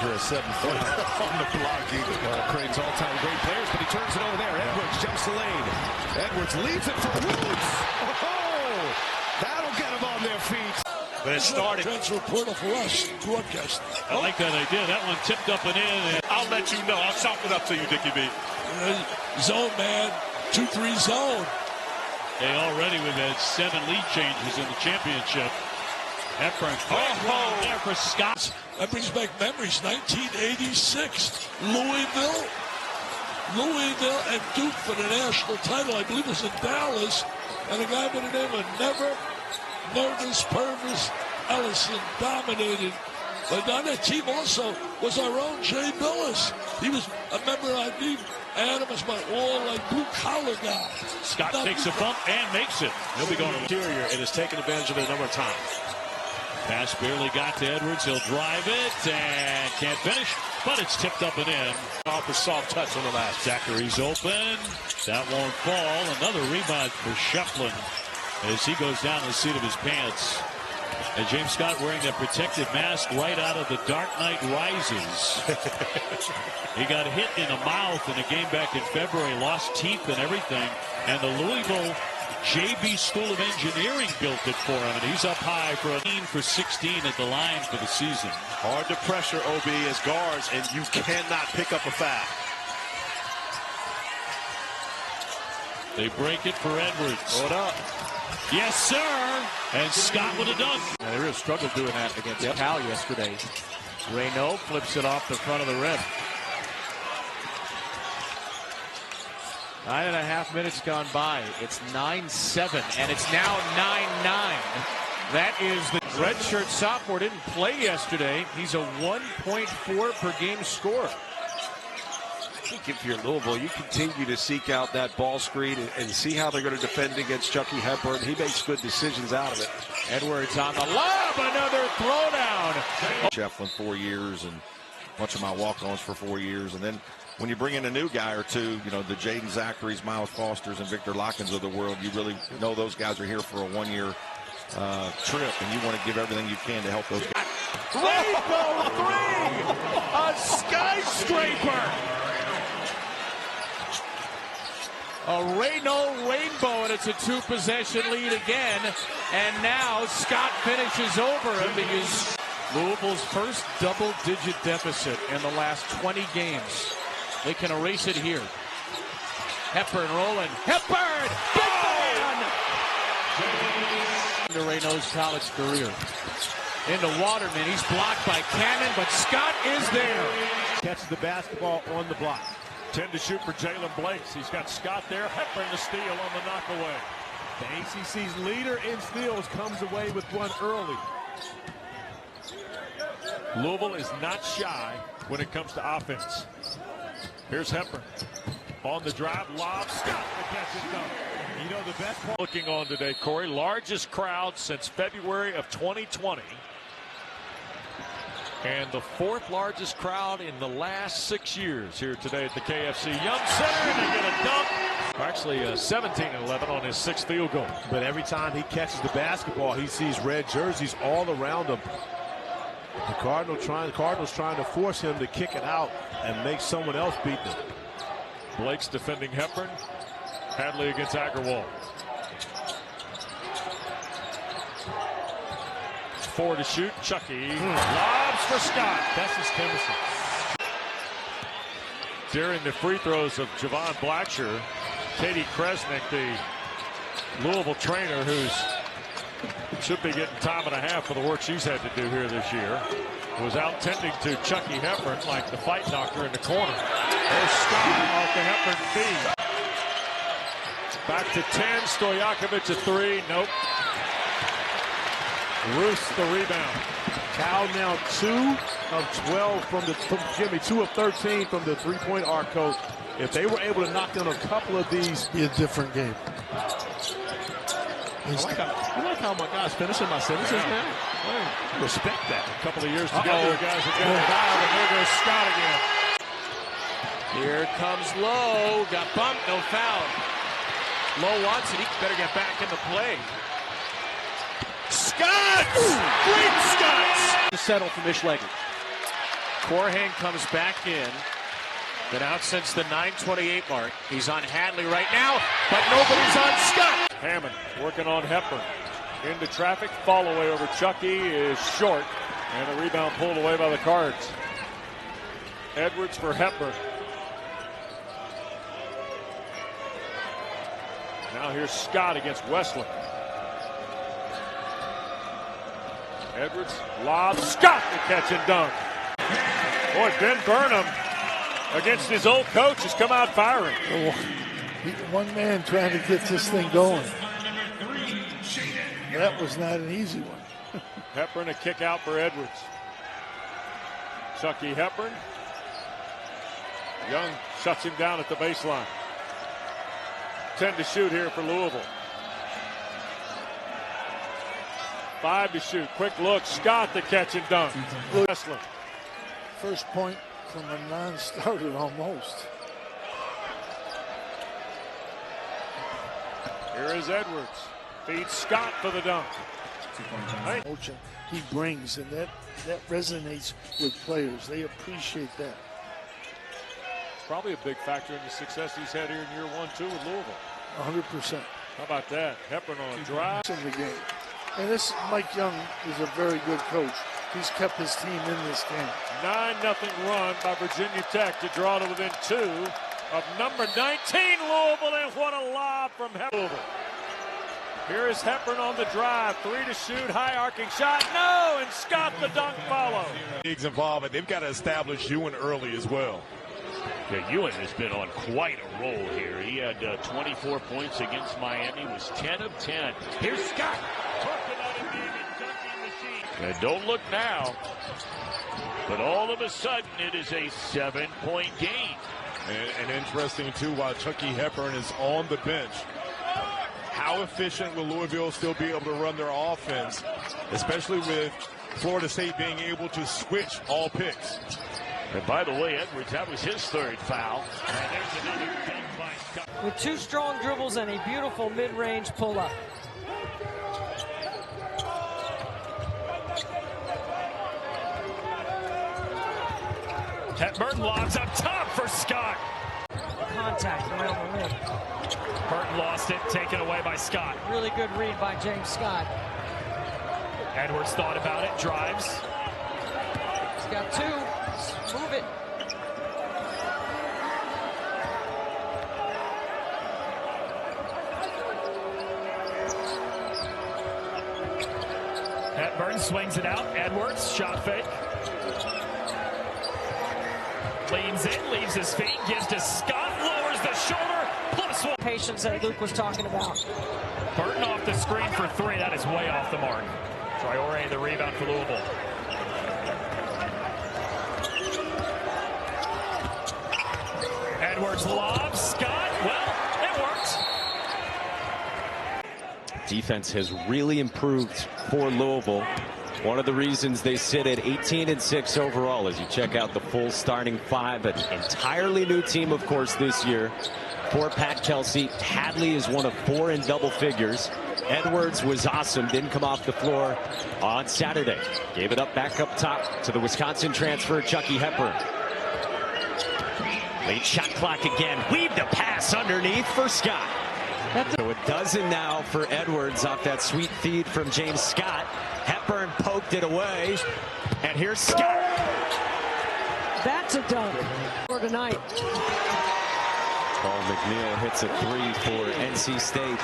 for a 7-footer. On the block, Creighton's all-time great players, but he turns it over there. Edwards jumps the lane. Edwards leads it for Woods. Oh, that'll get them on their feet. But it started. Transfer portal for us, broadcast. I like that idea. That one tipped up and in. I'll let you know. I'll chop it up to you, Dickie B. Zone, man. 2-3 zone. They already we've had 7 lead changes in the championship. Hepburn. Oh, there for Scott. That brings back memories. 1986. Louisville and Duke for the national title. I believe it was in Dallas. And a guy by the name of Nervous Purvis Ellison dominated. But on that team also was our own Jay Billis. He was a member, I believe, Adams, my all blue-collar guy. Scott takes a bump and makes it. He'll be going to the interior and has taken advantage of it a number of times. Pass barely got to Edwards. He'll drive it and can't finish, but it's tipped up and in. Off for soft touch on the last. Zachary's open. That won't fall. Another rebound for Shefflin as he goes down the seat of his pants. And James Scott wearing that protective mask right out of The Dark Knight Rises. He got hit in the mouth in a game back in February, lost teeth and everything. And the Louisville JB School of Engineering built it for him. And he's up high for 16 at the line for the season. Hard to pressure OB as guards, and you cannot pick up a foul. They break it for Edwards. Hold up. Yes, sir. And Scott with a dunk. Yeah, they really struggled doing that against Cal yesterday. Reynaud flips it off the front of the rim. 9.5 minutes gone by. It's 9-7, and it's now 9-9. That is the redshirt sophomore. Didn't play yesterday. He's a 1.4 per game scorer. I think if you're Louisville, you continue to seek out that ball screen and see how they're going to defend against Chucky Hepburn. He makes good decisions out of it. Edwards on the lob, another throwdown. Shefflin 4 years and a bunch of my walk-ons for 4 years. And then when you bring in a new guy or two, you know, the Jaden Zacharys, Miles Fosters, and Victor Lockins of the world, you really know those guys are here for a one-year trip, and you want to give everything you can to help those guys. Rainbow three! A skyscraper! A Reynaud rainbow, and it's a 2-possession lead again. And now Scott finishes over him because Louisville's first double-digit deficit in the last 20 games. They can erase it here. Hepburn rolling. Hepburn! Big man! Into Reynaud's college career. Into Waterman. He's blocked by Cannon, but Scott is there. Catches the basketball on the block. 10 to shoot for Jalen Blakes. He's got Scott there. Hepburn the steal on the knockaway. The ACC's leader in steals comes away with one early. Louisville is not shy when it comes to offense. Here's Hepburn. On the drive, lob, Scott the catch is done. You know the best part. Looking on today, Corey, largest crowd since February of 2020. And the 4th largest crowd in the last 6 years here today at the KFC Young Center. And they get a dunk. Actually 17-11 on his 6th field goal. But every time he catches the basketball, he sees red jerseys all around him. The Cardinals trying to force him to kick it out and make someone else beat them. Blake's defending Hepburn. Hadley against Agarwal. 4 to shoot. Chucky lobs for Scott. That's his chemistry. During the free throws of Javon Blacksher, Katie Kresnick, the Louisville trainer, who's should be getting time and a half for the work she's had to do here this year, was out tending to Chucky Hepburn like the fight doctor in the corner. There's Scott off the Hepburn feed. Back to 10. Stojakovic a 3. Nope. Roos the rebound. Cal now 2 of 12 from 2 of 13 from the three-point arc coach. If they were able to knock down a couple of these, Be a different game. I like how my guys finishing my sentences now. I respect that. A couple of years together, guys are getting fouled, and there goes Scott again. Here comes Lowe. Got bumped, no foul. Lowe wants it. He better get back into play. Scott! Great Scott! To settle for Mish Legger. Corhan comes back in. Been out since the 9:28 mark. He's on Hadley right now, but nobody's on Scott. Hammond working on Hepburn. Into traffic, fall away over Chucky is short, and the rebound pulled away by the Cards. Edwards for Hepburn. Now here's Scott against Westland. Edwards, lob, Scott the catch and dunk. Boy, Ben Burnham against his old coach has come out firing. One man trying to get this thing going. That was not an easy one. Hepburn a kick out for Edwards. Chucky Hepburn. Young shuts him down at the baseline. 10 to shoot here for Louisville. 5 to shoot. Quick look. Scott the catch and dunk. Westland. First point from a non-starter almost. Here is Edwards. Feeds Scott for the dunk. He brings, and that resonates with players. They appreciate that. It's probably a big factor in the success he's had here in year 1, 2 with Louisville. 100%. How about that? Hepburn on a drive. In the game. And this Mike Young is a very good coach. He's kept his team in this game. 9-0 run by Virginia Tech to draw to within 2 of number 19 Louisville, and what a lob from Hepburn. Here is Hepburn on the drive. 3 to shoot. High arcing shot. No! And Scott the dunk follow. Leagues involved, but they've got to establish Ewan early as well. Yeah, Ewan has been on quite a roll here. He had 24 points against Miami. Was 10 of 10. Here's Scott. Talked about him being a dunking machine. And don't look now. But all of a sudden, it is a 7-point game. And interesting, too, while Chucky Hepburn is on the bench, how efficient will Louisville still be able to run their offense, especially with Florida State being able to switch all picks? And by the way, Edwards, that was his 3rd foul. And there's another dunk by Scott. With 2 strong dribbles and a beautiful mid-range pull-up. Hepburn lobs up top for Scott. Contact around the rim. Burton lost it, taken away by Scott. Really good read by James Scott. Edwards thought about it, drives. He's got 2. Move it. Hepburn swings it out. Edwards, shot fake. Leans in, leaves his feet, gives to Scott, lowers the shoulder, +1. Patience that Luke was talking about. Burton off the screen for 3. That is way off the mark. Traore the rebound for Louisville. Edwards lobs. Scott, well, it worked. Defense has really improved for Louisville. One of the reasons they sit at 18-6 overall as you check out the full starting 5. An entirely new team, of course, this year. For Pat Kelsey, Hadley is one of 4 in double figures. Edwards was awesome, didn't come off the floor on Saturday. Gave it up back up top to the Wisconsin transfer, Chucky Hepburn. Late shot clock again. Weaved a pass underneath for Scott. So a dozen now for Edwards off that sweet feed from James Scott. Hepburn poked it away. And here's Scott. That's a dunk for tonight. Paul McNeil hits a 3 for NC State,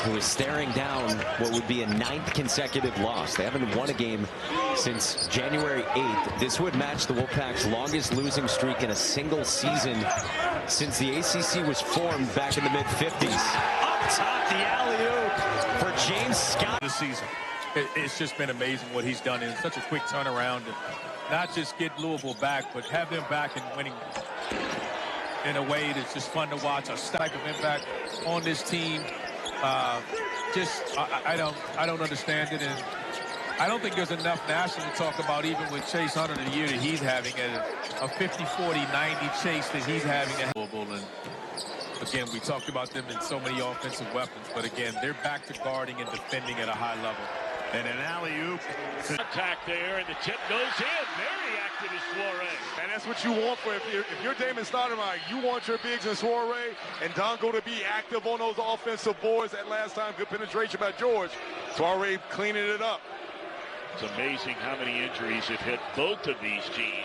who is staring down what would be a 9th consecutive loss. They haven't won a game since January 8th. This would match the Wolfpack's longest losing streak in a single season since the ACC was formed back in the mid-50s. Up top, the alley-oop for James Scott. This season, it's just been amazing what he's done in such a quick turnaround. And not just get Louisville back, but have them back and winning in a way that's just fun to watch. A type of impact on this team. I don't understand it, and I don't think there's enough national to talk about, even with Chase Hunter, the year that he's having, a 50, 40, 90 chase that he's having at Louisville. And again, we talked about them in so many offensive weapons, but again, they're back to guarding and defending at a high level. And an alley-oop. Contact there, and the tip goes in. Very active is Soiree. And that's what you want for if you're Damon Stoudemire. You want your bigs and Soiree and Dongo to be active on those offensive boards. That last time, good penetration by George. Soiree cleaning it up. It's amazing how many injuries have hit both of these teams.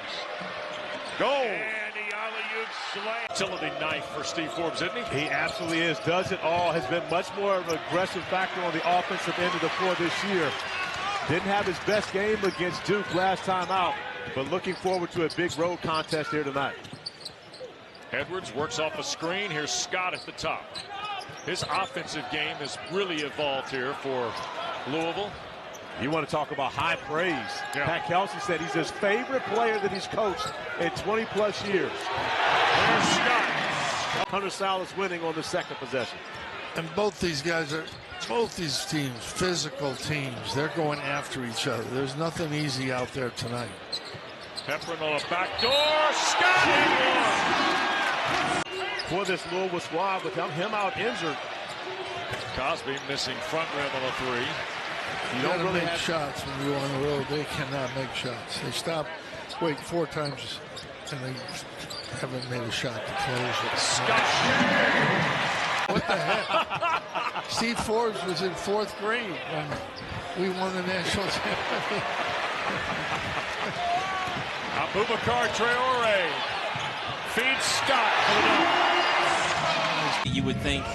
Go! And the alley-oop slam. Utility knife for Steve Forbes, isn't he? He absolutely is. Does it all. Has been much more of an aggressive factor on the offensive end of the floor this year. Didn't have his best game against Duke last time out, but looking forward to a big road contest here tonight. Edwards works off a screen. Here's Scott at the top. His offensive game has really evolved here for Louisville. You want to talk about high praise. Yeah. Pat Kelsey said he's his favorite player that he's coached in 20-plus years. There's Scott. Hunter Salas winning on the second possession. And both these teams, physical teams. They're going after each other. There's nothing easy out there tonight. Hepburn on a back door. Scott! For this Louisville squad, with him out injured. Cosby missing front rim on a three. You don't really make shots when you're on the road. They cannot make shots. They stop, wait 4 times, and they haven't made a shot to close it. Scott! What the heck? Steve Forbes was in 4th grade when we won the national championship. Abubakar Traore feeds Scott. You would think,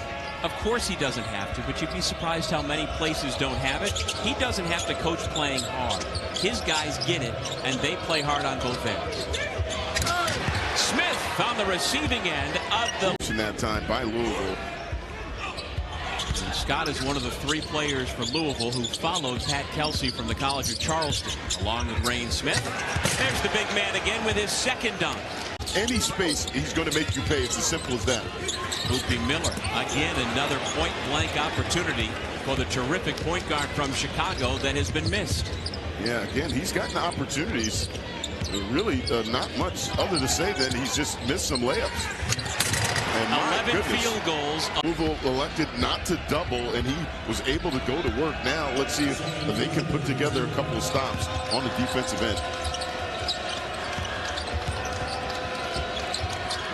of course he doesn't have to, but you'd be surprised how many places don't have it. He doesn't have to coach playing hard. His guys get it, and they play hard on both ends. Smith on the receiving end of the... In that time by Louisville. And Scott is one of the 3 players for Louisville who followed Pat Kelsey from the College of Charleston, along with Rain Smith. There's the big man again with his second dunk. Any space, he's going to make you pay. It's as simple as that. Hoopy Miller, again, another point-blank opportunity for the terrific point guard from Chicago that has been missed. Yeah, again, he's gotten opportunities. Really not much other to say than he's just missed some layups. And 11 field goals. Louisville elected not to double, and he was able to go to work. Now, let's see if they can put together a couple of stops on the defensive end.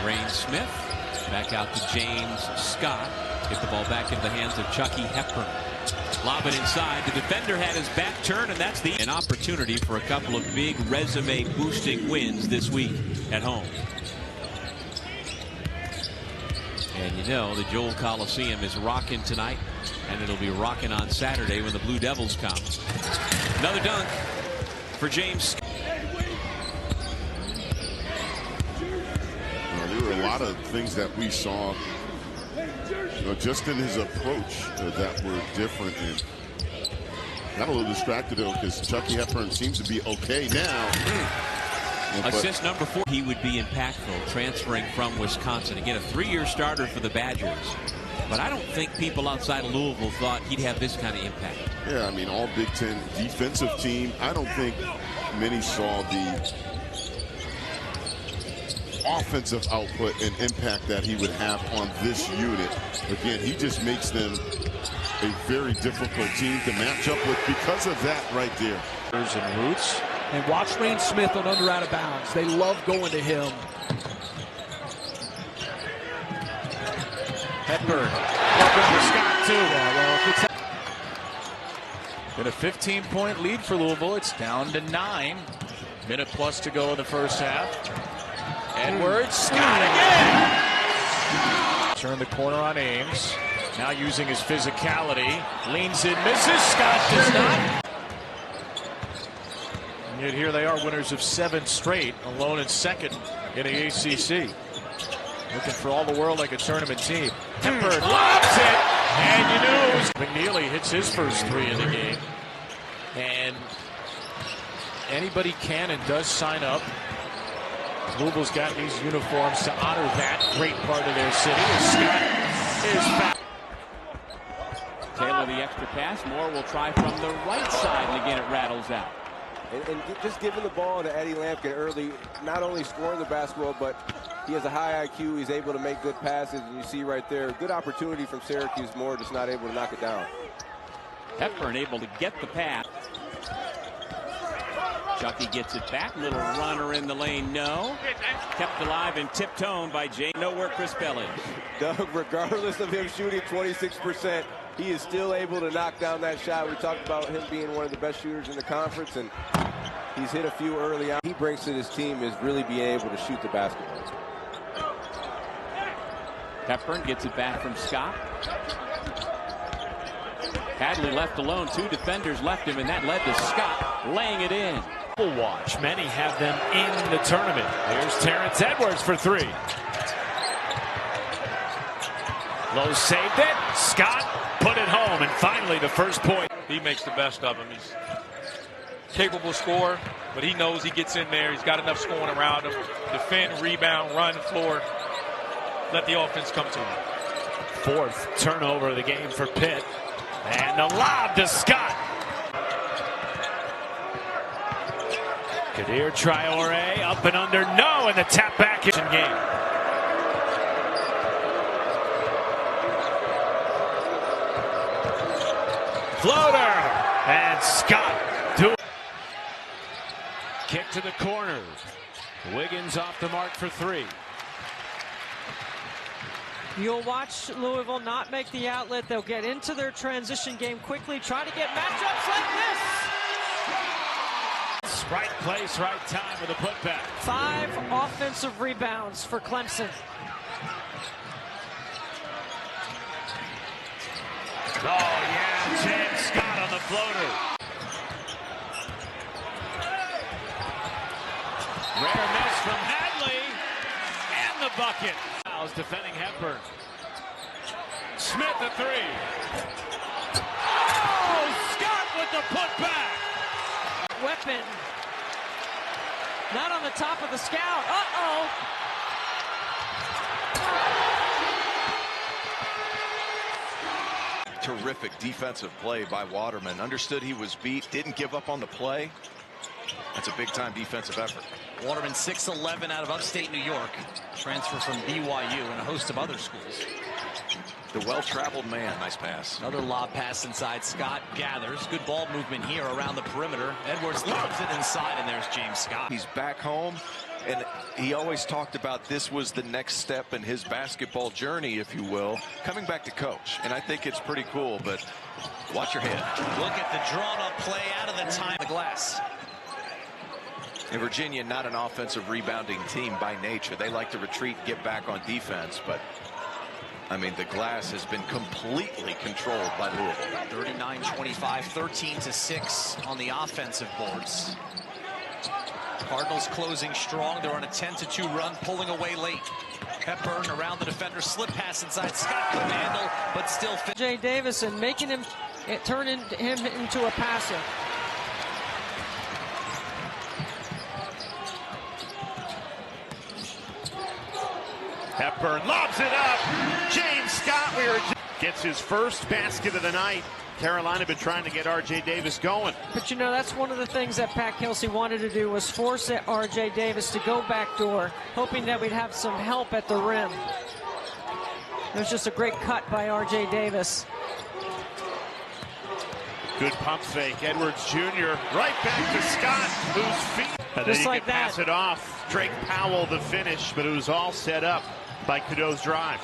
Rain Smith back out to James Scott. Get the ball back into the hands of Chucky Hepburn. Lob it inside. The defender had his back turned, and that's an opportunity for a couple of big resume-boosting wins this week at home. And you know the Joel Coliseum is rocking tonight, and it'll be rocking on Saturday when the Blue Devils come. Another dunk for James. There were a lot of things that we saw, just in his approach that were different. And got a little distracted though because Chucky Hepburn seems to be okay now. Assist number 4. He would be impactful transferring from Wisconsin. Again, a 3-year starter for the Badgers. But I don't think people outside of Louisville thought he'd have this kind of impact. Yeah, I mean, all Big Ten defensive team. I don't think many saw the offensive output and impact that he would have on this unit. Again, he just makes them a very difficult team to match up with because of that right there. And Roots. And watch Rain Smith on under out of bounds. They love going to him. Hepburn. Scott, too. Been a 15-point lead for Louisville. It's down to 9. Minute plus to go in the first half. Edwards. Scott again. Turn the corner on Ames. Now using his physicality. Leans in, misses. Scott does not. And yet here they are, winners of 7 straight, alone in second in the ACC. Looking for all the world like a tournament team. Hepburn lobs it, and you knew it was McNeely hits his first 3 in the game. And anybody can and does sign up. Louisville's got these uniforms to honor that great part of their city. Scott is back. Taylor the extra pass. Moore will try from the right side, and again it rattles out. And just giving the ball to Eddie Lampkin early, not only scoring the basketball, but he has a high IQ. He's able to make good passes, and you see right there, good opportunity from Syracuse. Moore just not able to knock it down. Hepburn able to get the pass. Chucky gets it back. Little runner in the lane, no. Kept alive and tiptoed by Jay. Know where Chris Bell is. Doug, regardless of him shooting 26%, he is still able to knock down that shot. We talked about him being one of the best shooters in the conference, and he's hit a few early on. He brings to this team is really being able to shoot the basketball. Hepburn gets it back from Scott. Hadley left alone. Two defenders left him, and that led to Scott laying it in. Watch. Many have them in the tournament. Here's Terrence Edwards for three. Lowe saved it. Scott put it home, and finally the first point. He makes the best of him. He's capable scorer, but he knows he gets in there. He's got enough scoring around him. Defend, rebound, run, floor. Let the offense come to him. Fourth turnover of the game for Pitt. And the lob to Scott. Kadir Traore up and under, no, and the tap back in game. Floater, and Scott do it. Kick to the corner. Wiggins off the mark for three. You'll watch Louisville not make the outlet. They'll get into their transition game quickly, try to get matchups like this. Right place, right time with a putback. 5 offensive rebounds for Clemson. Oh, yeah, James Scott on the floater. Rare miss from Hadley, and the bucket. Fouls defending Hepburn. Smith the three. Oh, Scott with the putback. Weapon. Not on the top of the scout. Uh-oh. Terrific defensive play by Waterman. Understood he was beat, didn't give up on the play. That's a big-time defensive effort. Waterman, 6'11", out of upstate New York. Transfer from BYU and a host of other schools. The well-traveled man. Nice pass. Another lob pass inside. Scott gathers. Good ball movement here around the perimeter. Edwards lobs it inside, and there's James Scott. He's back home, and he always talked about this was the next step in his basketball journey, if you will, coming back to coach. And I think it's pretty cool, but watch your head. Look at the drawn-up play out of the time of the glass. In Virginia, not an offensive rebounding team by nature. They like to retreat, get back on defense, but I mean, the glass has been completely controlled by Louisville. 39-25, 13-6 on the offensive boards. Cardinals closing strong. They're on a 10-2 run, pulling away late. Hepburn around the defender, slip pass inside. Scott couldn't handle, but still fit. Jay Davis and making him turn him into a passer. Hepburn lobs it up. James Scott gets his first basket of the night. Carolina been trying to get R.J. Davis going. But you know, that's one of the things that Pat Kelsey wanted to do, was force R.J. Davis to go backdoor, hoping that we'd have some help at the rim. It was just a great cut by R.J. Davis. Good pump fake. Edwards Jr. right back to Scott, whose feet. And just then he like can pass that. it off. Drake Powell the finish, but it was all set up by Cadeau's drive.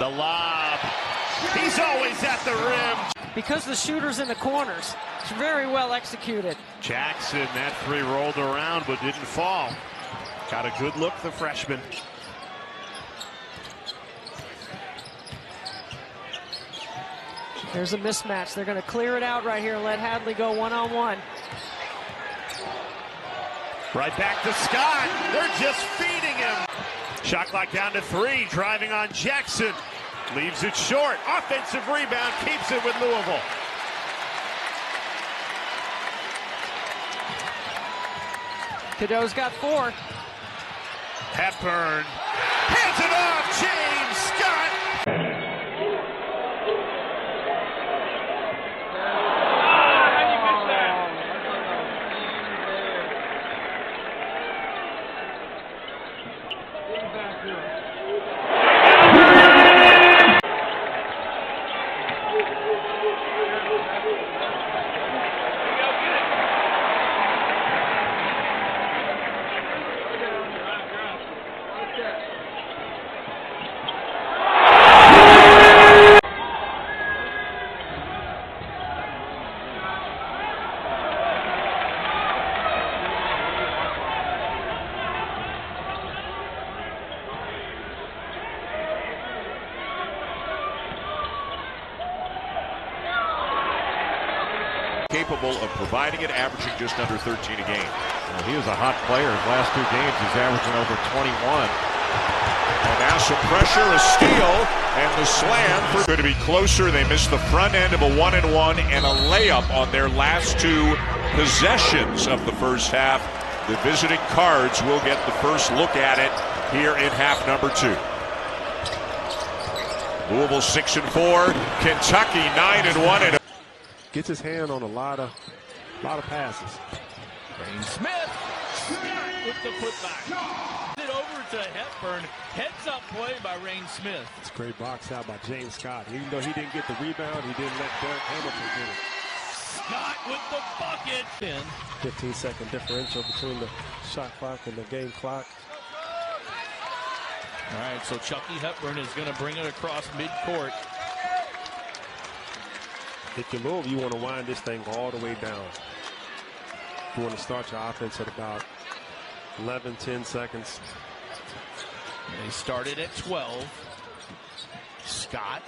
The lob. He's always at the rim. Because the shooter's in the corners. It's very well executed. Jackson, that three rolled around but didn't fall. Got a good look, the freshman. There's a mismatch. They're going to clear it out right here and let Hadley go one-on-one. Right back to Scott. They're just feeding him. Shot clock down to 3. Driving on Jackson. Leaves it short. Offensive rebound. Keeps it with Louisville. Cadeau's got 4. Hepburn hands it off. James Scott. capable of providing it, averaging just under 13 a game. Well, he was a hot player. His last 2 games, he's averaging over 21. And now some pressure, a steal, and the slam for going to be closer. They missed the front end of a 1-and-1 and a layup on their last 2 possessions of the first half. The visiting Cards will get the first look at it here in half number 2. Louisville 6-4, Kentucky 9-1. Gets his hand on a lot of passes. Rain Smith with the putback. It over to Hepburn. Heads up play by Rain Smith. It's a great box out by James Scott. Even though he didn't get the rebound, he didn't let Derek Hamilton get it. Scott with the bucket. 15-second differential between the shot clock and the game clock. All right, so Chucky Hepburn is going to bring it across midcourt. If you're Louisville, you want to wind this thing all the way down. You want to start your offense at about 11, 10 seconds. They started at 12. Scott.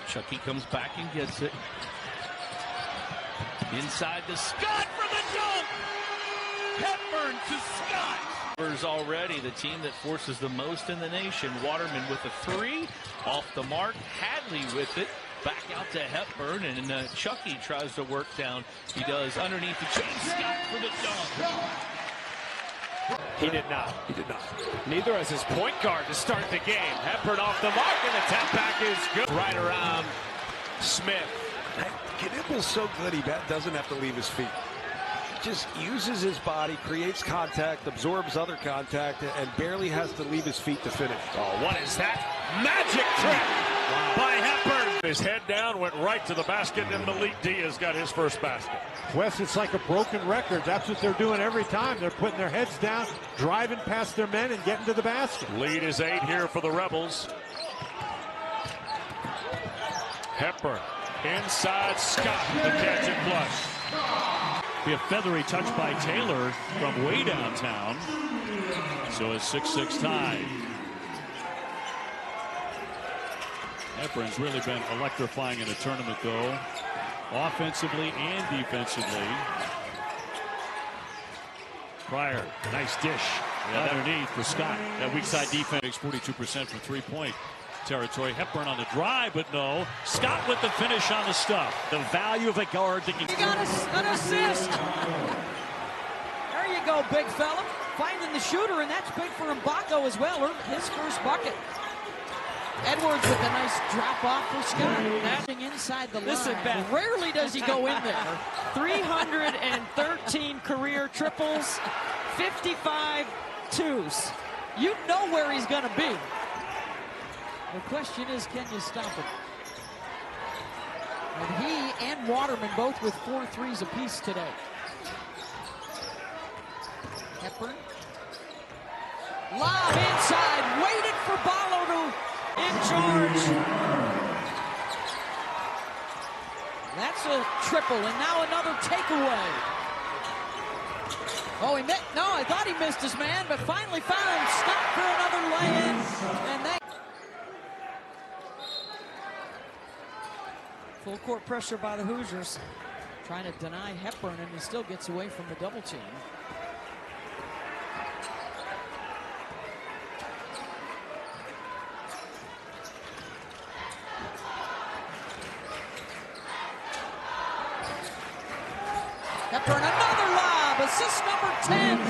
Chucky comes back and gets it. Inside to Scott for the dunk. Hepburn to Scott. Already the team that forces the most in the nation. Waterman with a 3. Off the mark. Hadley with it. Back out to Hepburn, and Chucky tries to work down. He does underneath the chain. Scott for the dunk. He did not. Neither has his point guard to start the game. Hepburn off the mark, and the tap back is good. Right around Smith. Knipple's so good he doesn't have to leave his feet. Just uses his body, creates contact, absorbs other contact, and barely has to leave his feet to finish. Oh, what is that? Magic trick by Hepburn. His head down, went right to the basket, and Malik Diaz got his first basket. Wes, it's like a broken record. That's what they're doing every time. They're putting their heads down, driving past their men, and getting to the basket. Lead is 8 here for the Rebels. Hepburn inside Scott, the catch and flush. Be a feathery touch by Taylor from way downtown. So a 6-6 tie. Hepburn's really been electrifying in the tournament, though, offensively and defensively. Pryor, nice dish underneath for Scott. That weak side defense makes 42% from 3-point territory. Hepburn on the drive, but no. Scott with the finish on the stuff. The value of a guard that can. You got an assist. There you go, big fella. Finding the shooter, and that's big for Mbako as well. His first bucket. Edwards with a nice drop off for Scott. Matching inside the line. Listen, Beth. Rarely does he go in there. 313 career triples, 55 twos. You know where he's going to be. The question is, can you stop him? And he and Waterman both with 4 threes apiece today. Hepburn. Lob inside, waited for Ballo to in charge. That's a triple, and now another takeaway. Oh, he missed. No, I thought he missed his man, but finally found Scott for another lay-in. And that full court pressure by the Hoosiers, trying to deny Hepburn, and he still gets away from the double team. Hepburn, another lob, assist number 10.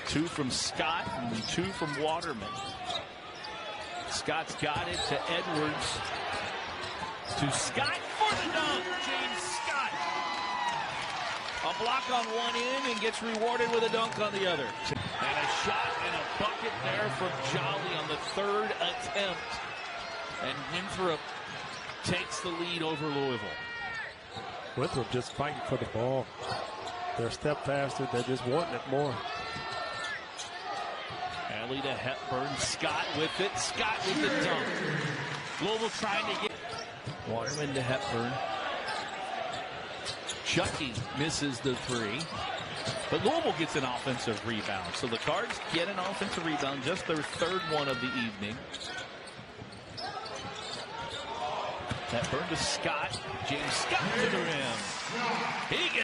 2 from Scott and 2 from Waterman. Scott's got it to Edwards. To Scott for the dunk. James Scott. A block on one end and gets rewarded with a dunk on the other. And a shot and a bucket there from Jolly on the 3rd attempt. And Winthrop takes the lead over Louisville. Winthrop just fighting for the ball. They're a step faster. They're just wanting it more. Alley to Hepburn. Scott with it. Scott with the dunk. Louisville trying to get Waterman to Hepburn. Chucky misses the 3. But Louisville gets an offensive rebound. So the Cards get an offensive rebound, just their 3rd one of the evening. Hepburn to Scott. James Scott to the rim. He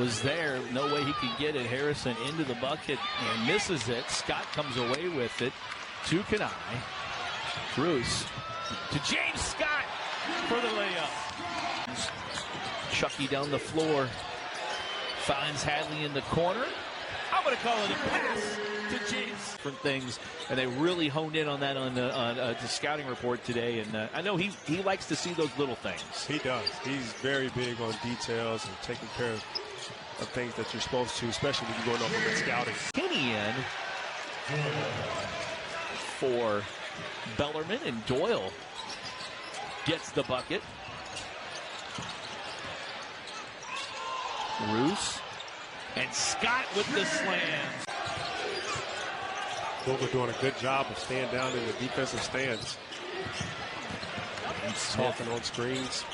was there. No way he could get it. Harrison into the bucket and misses it. Scott comes away with it to Kanai. Bruce to James Scott for the layup. Chucky down the floor. Finds Hadley in the corner. I'm going to call it a pass to James. Different things, and they really honed in on that on the scouting report today. And I know he likes to see those little things. He does. He's very big on details and taking care of things that you're supposed to, especially when you're going over with scouting. Kenny in for Bellarmine, and Doyle gets the bucket. Roos and Scott with the slam. Louisville doing a good job of staying down in the defensive stands. And talking on screens.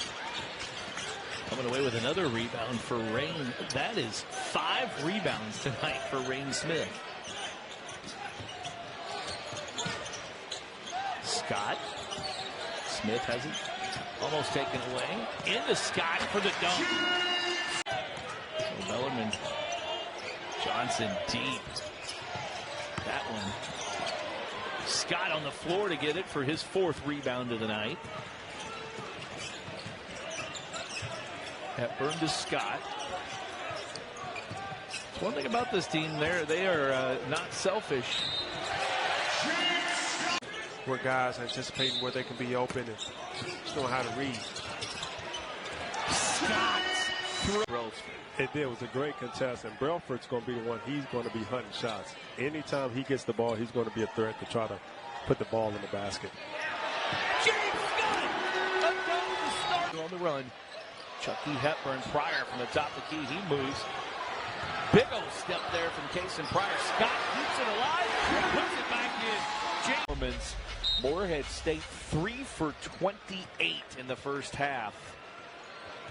Coming away with another rebound for Rain. That is 5 rebounds tonight for Rain Smith. Scott. Smith has it almost taken away. Into Scott for the dunk. Bellarmine. Johnson deep. That one. Scott on the floor to get it for his 4th rebound of the night. Hepburn to Scott. It's one thing about this team, they are not selfish. Where guys anticipating where they can be open and just knowing how to read. Scott through. It was a great contest, and Brelford's going to be the one. He's going to be hunting shots. Anytime he gets the ball, he's going to be a threat to try to put the ball in the basket. James Scott on the run. Chucky Hepburn Pryor from the top of the key. He moves. Big old step there from Case and Pryor. Scott keeps it alive. Puts it back in. James Moorhead State 3 for 28 in the first half.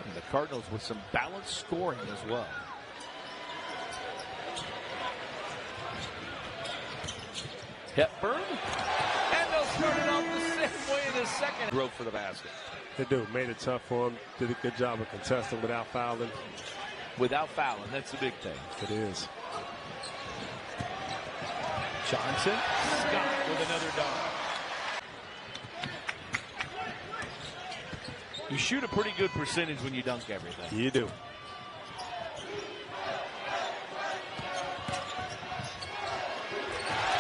And the Cardinals with some balanced scoring as well. Hepburn. And they'll start it off the same way in the second. Drove for the basket. They do. Made it tough for him. Did a good job of contesting without fouling. Without fouling. That's the big thing. It is. Johnson. Scott with another dunk. You shoot a pretty good percentage when you dunk everything. You do.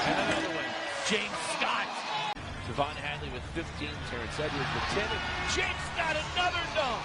And another one. James Scott. Javon Hadley with 15. Terrence Edwards with 10. And James Scott another dunk.